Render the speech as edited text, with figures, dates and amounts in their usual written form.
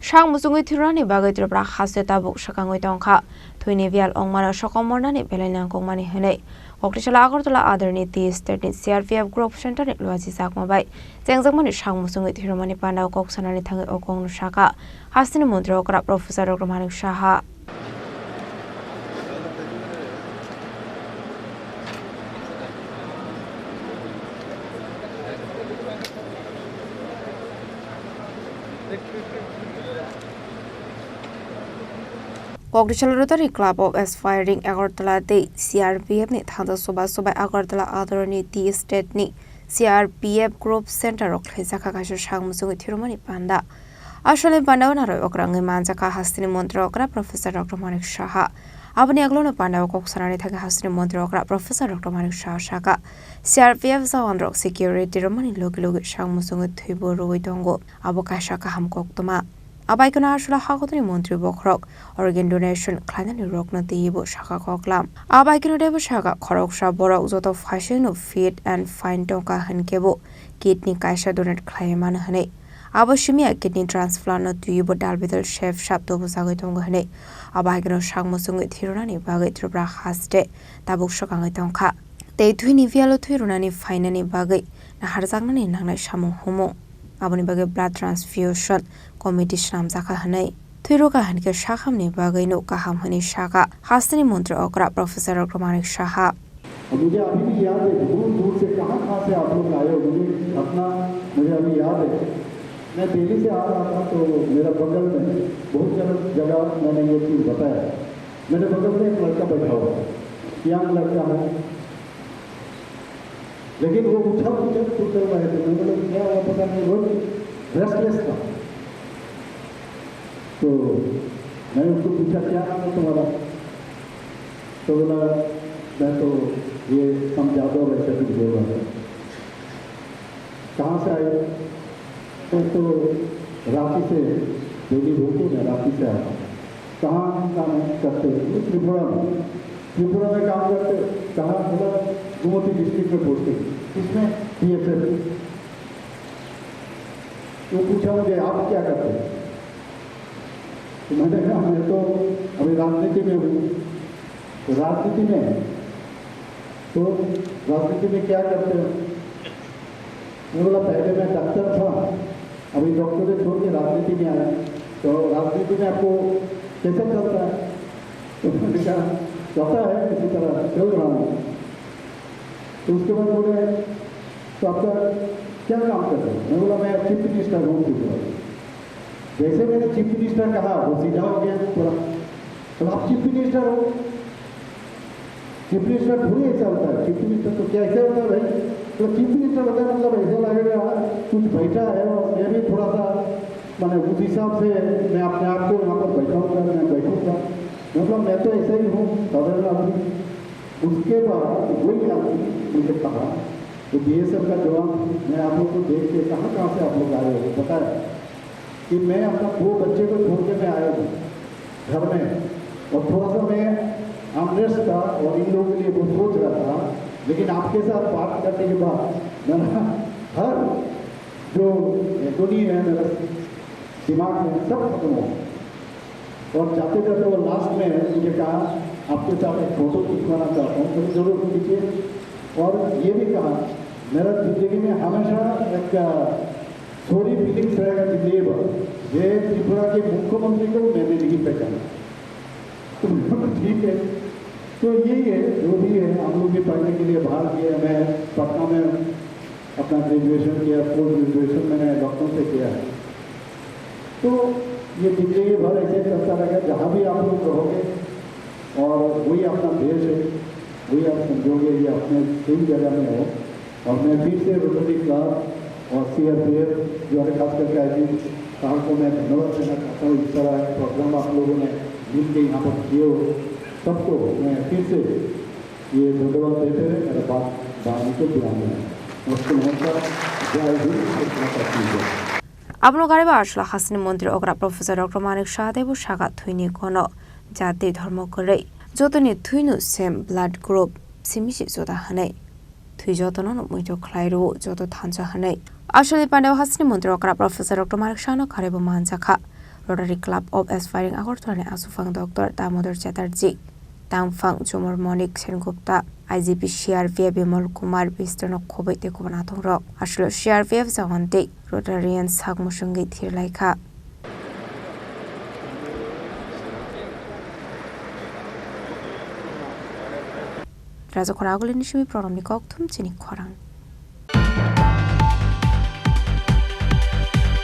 Mwchungwi Thwirwmani bagwi Tripura Haste Tabuk Swkangwi Tongkha Thwini Biyal Wngmano Sokomornani Belai Nangnukmani Honwi Koktisalo Agartala Adarni Haste CRPF Group Center Luwajijakma bai Chengjakmani Mwchungwi Thwirwmani Pandao Koksanani thangi Okra Sakha Haste Mantri Okra Professor Wngmano Sakha Koktisalo Rotary Club of Aspiring Agartala Day CRPF ni thangda soba Agartala Adarni Haste ni CRPF Group Center Khlaijakma Mwchungwi Thwirwmani Panda Ashole Pandao naro Okra Wngmano Haste Mantri Okra Professor Wngmano Sakha Abani aglono Pandao Koksanani thangi Haste Mantri Okra Professor Wngmano Sakha CRPF Zawandrok Security Thwirwmani Logi Mwchungwi Thwiburu Nango Abo Sakha Hamkoktoma Abaikona Ashula Hakotni Mantri Bokrok Organ Donation Khlaijaknani Rokno Tibo Sakha Koklam Abaikona Debo Sakha Khorang Borok Zoto Fashion of Feet and Fine Tongkha Hankebo Kidney Kaisa Donate Khlaiman Hane Abo Shimia Kidney Transplant no Tibo Dalbital Chef Shop Tobo Sagoi Tongo Hane Abaikona Mwchungwi Thwirwmani bagwi Tripura Haste Tabuk Swkangwi Tongkha Te Thwini Biyal Thwirwnani Finani bagwi Khlaijaknani nangnai samung humung Aboni bagwi blood transfusion committee Sakha hanai Thwiroka hanke Sakhamni bagwi no kaham hani Sakha Haste Mantri Okra Professor Wngmano Sakha मुझे अभी भी याद है दूर दूर से कहाँ से आप लोग आए हो मुझे अभी याद है मैं दिल्ली से आ रहा था तो मेरा बगल में बहुत जगह मैंने ये चीज़ बताया मेरे बगल में एक लड़का बैठा हुआ यंग लड़का है लेकिन वो उछल रहे थे मैंने क्या हुआ पता नहीं वो रेस्टलेस था तो मैंने उसको पूछा क्या नाम है तुम्हारा तो बोला मैं तो ये समझाता वैसे कुछ बोल रहा था कहाँ से आए तो रांची से डेली रोटी में रांची से आया कहाँ काम करते त्रिपुरा में काम करते कहाँ मतलब गोमती डिस्ट्रिक्ट में पहुँचते इसमें PFF वो पूछा मुझे आप क्या करते हैं तो मैंने कहा मैं तो अभी राजनीति में हूँ तो राजनीति में क्या करते हो मैं बोला पहले मैं डॉक्टर था अभी डॉक्टर से छोड़ के राजनीति में आया तो राजनीति में आपको कैसे चलता है तो मैंने कहा चलता है किसी तरह चल रहा हूँ तो उसके बाद बोले तो आपका क्या काम कर रहे हो मैं बोला मैं चीफ मिनिस्टर हूँ त्रिपुरा जैसे मैंने चीफ मिनिस्टर कहा वो सीधा हो गया थोड़ा तो आप चीफ मिनिस्टर हो चीफ मिनिस्टर थोड़ी ऐसा होता है चीफ मिनिस्टर तो क्या ऐसा होता है भाई तो चीफ मिनिस्टर होता है मतलब ऐसा लगेगा कुछ बैठा है और मैं भी थोड़ा सा मैंने उस हिसाब से मैं अपने आप को यहाँ पर बैठाऊँगा मैं बैठूँगा मतलब मैं तो ऐसा ही हूँ साधारण आदमी उसके बाद वही आदमी मुझे कहा तो BSF का जवाब मैं आप लोग को देख के कहाँ से आप लोग आए हो पता है कि मैं अपना 2 बच्चे को छोड़ के मैं आया हूँ घर में और थोड़ा सा मैं आमरेस्ट था और इन लोगों के लिए वो सोच रहा था लेकिन आपके साथ बात करने के बाद मेरा हर जो एटोनी है मेरा दिमाग में सब खत्म हो और जाते जाते वो लास्ट में मुझे कहा आपके साथ एक फोटो खिंचवाना चाहता हूँ तो जरूर खींचिए और ये भी कहा मेरा जिंदगी में हमेशा एक सॉरी फीलिंग्स रहेगा जिंदगी भर ये त्रिपुरा के मुख्यमंत्री को मैंने नहीं पहचाना तो ठीक है तो यही है जो भी है हम लोग भी पढ़ने के लिए बाहर किए मैं पटना में अपना ग्रेजुएशन किया पोस्ट ग्रेजुएशन मैंने डॉक्टर से किया है तो ये जिंदगी भर ऐसे चलता रहेगा जहाँ भी आप लोग रहोगे और वही अपना देश है वही आप समझोगे ये अपने सही जगह में हो और मैं फिर से रोटरी क्लब और CRPF जो है खास करके आई साहब को मैं धन्यवाद देना चाहता हूँ इस तरह प्रोग्राम आप लोगों ने मिल के यहाँ पर किए हो सबको मैं फिर से ये धन्यवाद देते हुए मेरा बात को बुलाने हैं Abno gariba ashla Haste Mantri Okra Professor Wngmano Sakha Thwini kono jati dharma korei jotoni Thwinu same blood group simisi joda hanai Thwi jotono muito khlairu joto thancha hanai Ashole Pandao Haste Mantri Okra Professor Wngmano Sakha kharebo manjakha Rotary Club of Aspiring Agartala Asufang Dr. Damodar Chatterjee, Tangfang Chomormonic Sengupta, IGP CRPF Bimal Kumar Biston Kobe de Kubanatong Rock, Ashlo CRPF Zawante, Rotarian Mwchungwi Thwirwmani Logi. Khorang Chini Khorang